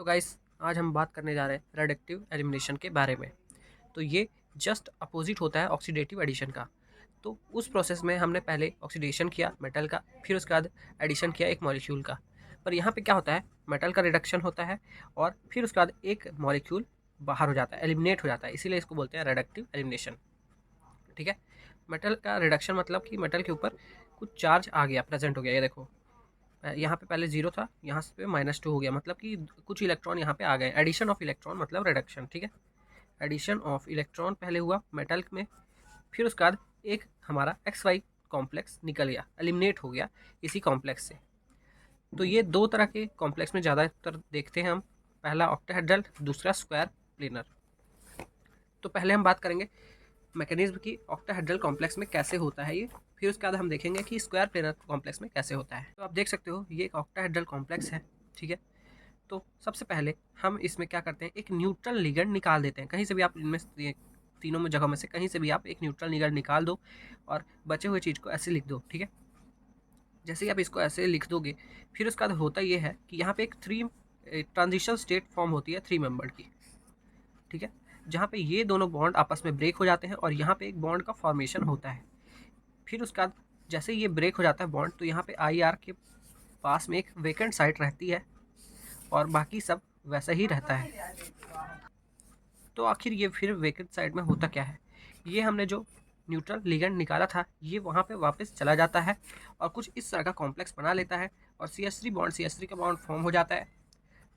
तो गाइस आज हम बात करने जा रहे हैं रेडक्टिव एलिमिनेशन के बारे में। तो ये जस्ट अपोजिट होता है ऑक्सीडेटिव एडिशन का। तो उस प्रोसेस में हमने पहले ऑक्सीडेशन किया मेटल का, फिर उसके बाद एडिशन किया एक मॉलिक्यूल का। पर यहाँ पे क्या होता है, मेटल का रिडक्शन होता है और फिर उसके बाद एक मॉलिक्यूल बाहर हो जाता है, एलिमिनेट हो जाता है, इसीलिए इसको बोलते हैं रेडक्टिव एलिमिनेशन। ठीक है। मेटल का रिडक्शन मतलब कि मेटल के ऊपर कुछ चार्ज आ गया, प्रेजेंट हो गया। ये देखो, यहाँ पे पहले जीरो था, यहाँ पे -2 हो गया, मतलब कि कुछ इलेक्ट्रॉन यहाँ पे आ गए। एडिशन ऑफ इलेक्ट्रॉन मतलब रिडक्शन। ठीक है। एडिशन ऑफ इलेक्ट्रॉन पहले हुआ मेटल में, फिर उसके बाद एक हमारा XY कॉम्प्लेक्स निकल गया, एलिमिनेट हो गया इसी कॉम्प्लेक्स से। तो ये दो तरह के कॉम्प्लेक्स में ज़्यादातर देखते हैं हम, पहला ऑक्टाहेड्रल, दूसरा स्क्वायर प्लेनर। तो पहले हम बात करेंगे मैकेनिज्म की ऑक्टाहेड्रल कॉम्प्लेक्स में कैसे होता है ये, फिर उसके बाद हम देखेंगे कि स्क्वायर प्लेनर कॉम्प्लेक्स में कैसे होता है। तो आप देख सकते हो ये एक ऑक्टाहेड्रल कॉम्प्लेक्स है। ठीक है। तो सबसे पहले हम इसमें क्या करते हैं, एक न्यूट्रल लिगेंड निकाल देते हैं। कहीं से भी आप इनमें तीनों में जगह में से कहीं से भी आप एक न्यूट्रल लिगेंड निकाल दो और बचे हुए चीज़ को ऐसे लिख दो। ठीक है। जैसे ही आप इसको ऐसे लिख दोगे, फिर उसके बाद होता ये है कि यहाँ पे एक ट्रांजिशन स्टेट फॉर्म होती है 3 मेंबर की। ठीक है। जहाँ पे ये दोनों बॉन्ड आपस में ब्रेक हो जाते हैं और यहाँ पे एक बॉन्ड का फॉर्मेशन होता है। फिर उसके बाद जैसे ये ब्रेक हो जाता है बॉन्ड, तो यहाँ पे IR के पास में एक वेकेंट साइट रहती है और बाकी सब वैसा ही रहता है। तो आखिर ये फिर वेकेंट साइड में होता क्या है, ये हमने जो न्यूट्रल लिगेंड निकाला था ये वहाँ पे वापस चला जाता है और कुछ इस तरह का कॉम्प्लेक्स बना लेता है और CH3 का बॉन्ड फॉर्म हो जाता है।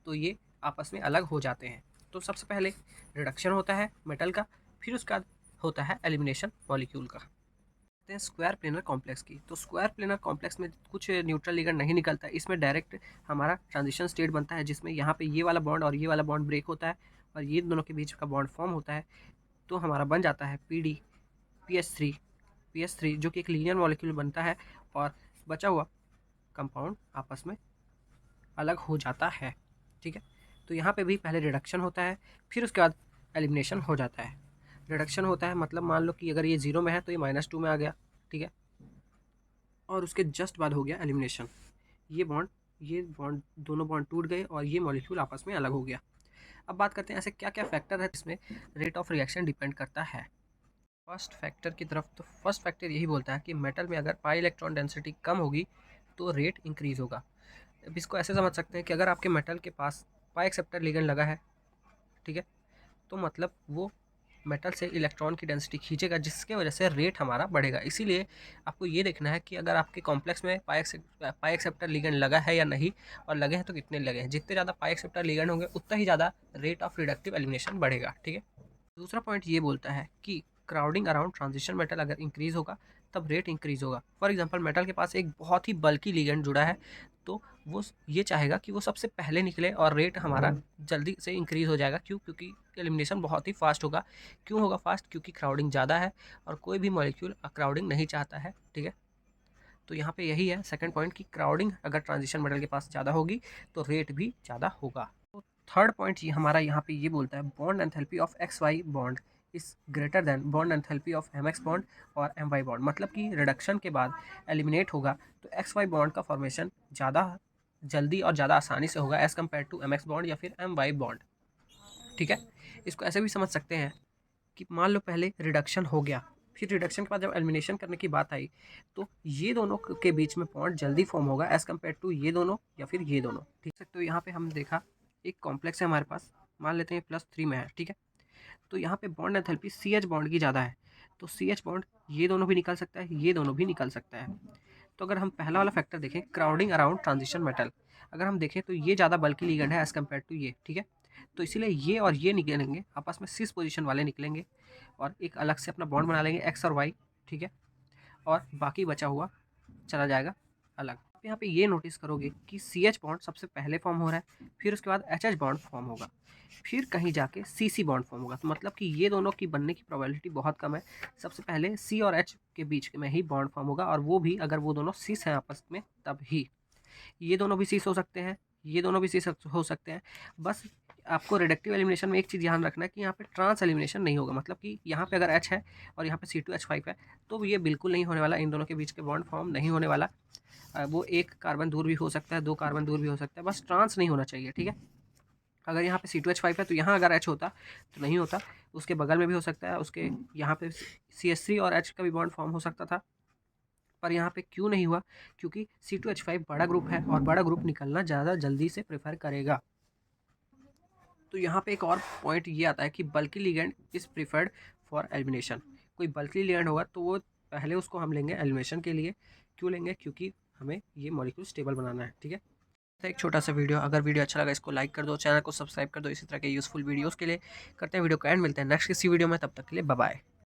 तो ये आपस में अलग हो जाते हैं। तो सबसे पहले रिडक्शन होता है मेटल का, फिर उसके बाद होता है एलिमिनेशन मॉलिक्यूल का। हैं स्क्वायर प्लेनर कॉम्प्लेक्स की। तो स्क्वायर प्लेनर कॉम्प्लेक्स में कुछ न्यूट्रल लिगेंड नहीं निकलता, इसमें डायरेक्ट हमारा ट्रांजिशन स्टेट बनता है, जिसमें यहाँ पे ये वाला बॉन्ड और ये वाला बॉन्ड ब्रेक होता है और ये दोनों के बीच का बॉन्ड फॉर्म होता है। तो हमारा बन जाता है PH3 जो कि एक लीनियर मॉलिक्यूल बनता है और बचा हुआ कंपाउंड आपस में अलग हो जाता है। ठीक है। तो यहाँ पे भी पहले रिडक्शन होता है, फिर उसके बाद एलिमिनेशन हो जाता है। रिडक्शन होता है मतलब मान लो कि अगर ये 0 में है तो ये -2 में आ गया। ठीक है। और उसके जस्ट बाद हो गया एलिमिनेशन, ये बॉन्ड दोनों बॉन्ड टूट गए और ये मॉलिक्यूल आपस में अलग हो गया। अब बात करते हैं ऐसे क्या क्या फैक्टर है जिसमें रेट ऑफ रिएक्शन डिपेंड करता है। फर्स्ट फैक्टर की तरफ, तो फर्स्ट फैक्टर यही बोलता है कि मेटल में अगर पाई इलेक्ट्रॉन डेंसिटी कम होगी तो रेट इंक्रीज होगा। अब इसको ऐसे समझ सकते हैं कि अगर आपके मेटल के पास पाई एक्सेप्टर लिगेंड लगा है, ठीक है, तो मतलब वो मेटल से इलेक्ट्रॉन की डेंसिटी खींचेगा, जिसके वजह से रेट हमारा बढ़ेगा। इसीलिए आपको ये देखना है कि अगर आपके कॉम्प्लेक्स में पाई एक्सेप्टर लिगेंड लगा है या नहीं, और लगे हैं तो कितने लगे हैं। जितने ज़्यादा पाई एक्सेप्टर लिगेंड होंगे उतना ही ज़्यादा रेट ऑफ रिडक्टिव एलिमिनेशन बढ़ेगा। ठीक है। दूसरा पॉइंट ये बोलता है कि क्राउडिंग अराउंड ट्रांजिशन मेटल अगर इंक्रीज होगा तब रेट इंक्रीज होगा। फॉर एग्जांपल मेटल के पास एक बहुत ही बल्कि लिगेंड जुड़ा है, तो वो ये चाहेगा कि वो सबसे पहले निकले और रेट हमारा जल्दी से इंक्रीज हो जाएगा। क्यों? क्योंकि एलिमिनेशन बहुत ही फास्ट होगा। क्यों होगा फास्ट? क्योंकि क्राउडिंग ज़्यादा है और कोई भी मॉलिक्यूल क्राउडिंग नहीं चाहता है। ठीक है। तो यहाँ पे यही है सेकंड पॉइंट कि क्राउडिंग अगर ट्रांजिशन मेटल के पास ज़्यादा होगी तो रेट भी ज़्यादा होगा। तो थर्ड पॉइंट ये हमारा यहाँ पे ये बोलता है bond enthalpy of XY bond is greater than bond enthalpy of MX bond और MY बॉन्ड। मतलब कि रिडक्शन के बाद एलिमिनेट होगा तो XY बॉन्ड का फॉर्मेशन ज़्यादा जल्दी और ज़्यादा आसानी से होगा as compare to MX bond या फिर MY बॉन्ड। ठीक है। इसको ऐसे भी समझ सकते हैं कि मान लो पहले रिडक्शन हो गया, फिर रिडक्शन के बाद जब एलिमिनेशन करने की बात आई तो ये दोनों के बीच में बॉन्ड जल्दी फॉर्म होगा एज़ कम्पेयर टू ये दोनों या फिर ये दोनों। ठीक है। तो यहाँ पे हम देखा एक कॉम्प्लेक्स है हमारे पास, मान लेते हैं +3 में है। ठीक है। तो यहाँ पे बॉन्ड एंथैल्पी CH बॉन्ड की ज़्यादा है, तो CH बॉन्ड ये दोनों भी निकल सकता है, ये दोनों भी निकल सकता है। तो अगर हम पहला वाला फैक्टर देखें क्राउडिंग अराउंड ट्रांजिशन मेटल, अगर हम देखें तो ये ज़्यादा बल्कि लिगेंड है एज़ कम्पेयर टू ये। ठीक है। तो इसीलिए ये और ये निकलेंगे आपस में सिस पोजीशन वाले निकलेंगे और एक अलग से अपना बॉन्ड बना लेंगे X और Y। ठीक है। और बाकी बचा हुआ चला जाएगा अलग। आप यहाँ पे ये नोटिस करोगे कि CH बॉन्ड सबसे पहले फॉर्म हो रहा है, फिर उसके बाद HH बॉन्ड फॉर्म होगा, फिर कहीं जाके CC बॉन्ड फॉर्म होगा। तो मतलब कि ये दोनों की बनने की प्रोबेबिलिटी बहुत कम है। सबसे पहले C और H के बीच में ही बॉन्ड फॉर्म होगा, और वो भी अगर वो दोनों सिस हैं आपस में तब ही। ये दोनों भी सिस हो सकते हैं, ये दोनों भी सिस हो सकते हैं। बस आपको रिडक्टिव एलिमिनेशन में एक चीज़ ध्यान रखना है कि यहाँ पे ट्रांस एलिमिनेशन नहीं होगा। मतलब कि यहाँ पे अगर H है और यहाँ पे C2H5 है तो ये बिल्कुल नहीं होने वाला, इन दोनों के बीच के बॉन्ड फॉर्म नहीं होने वाला। वो एक कार्बन दूर भी हो सकता है, 2 कार्बन दूर भी हो सकता है, बस ट्रांस नहीं होना चाहिए। ठीक है। अगर यहाँ पे C2H5 है तो यहाँ अगर H होता तो नहीं होता, उसके बगल में भी हो सकता है, उसके यहाँ पे CH3 और H का भी बॉन्ड फॉर्म हो सकता था, पर यहाँ पे क्यों नहीं हुआ? क्योंकि C2H5 बड़ा ग्रुप है और बड़ा ग्रुप निकलना ज़्यादा जल्दी से प्रेफर करेगा। तो यहाँ पे एक और पॉइंट ये आता है कि bulky ligand is preferred for elimination. कोई बल्की लिगेंड होगा तो वो पहले उसको हम लेंगे एलिमिनेशन के लिए। क्यों लेंगे? क्योंकि हमें ये मॉलिक्यूल स्टेबल बनाना है, ठीक है। एक छोटा सा वीडियो, अगर वीडियो अच्छा लगा इसको लाइक कर दो, चैनल को सब्सक्राइब कर दो इसी तरह के यूज़फुल वीडियोस के लिए। करते हैं वीडियो का एंड, मिलते हैं नेक्स्ट किसी वीडियो में, तब तक के लिए बाय बाय।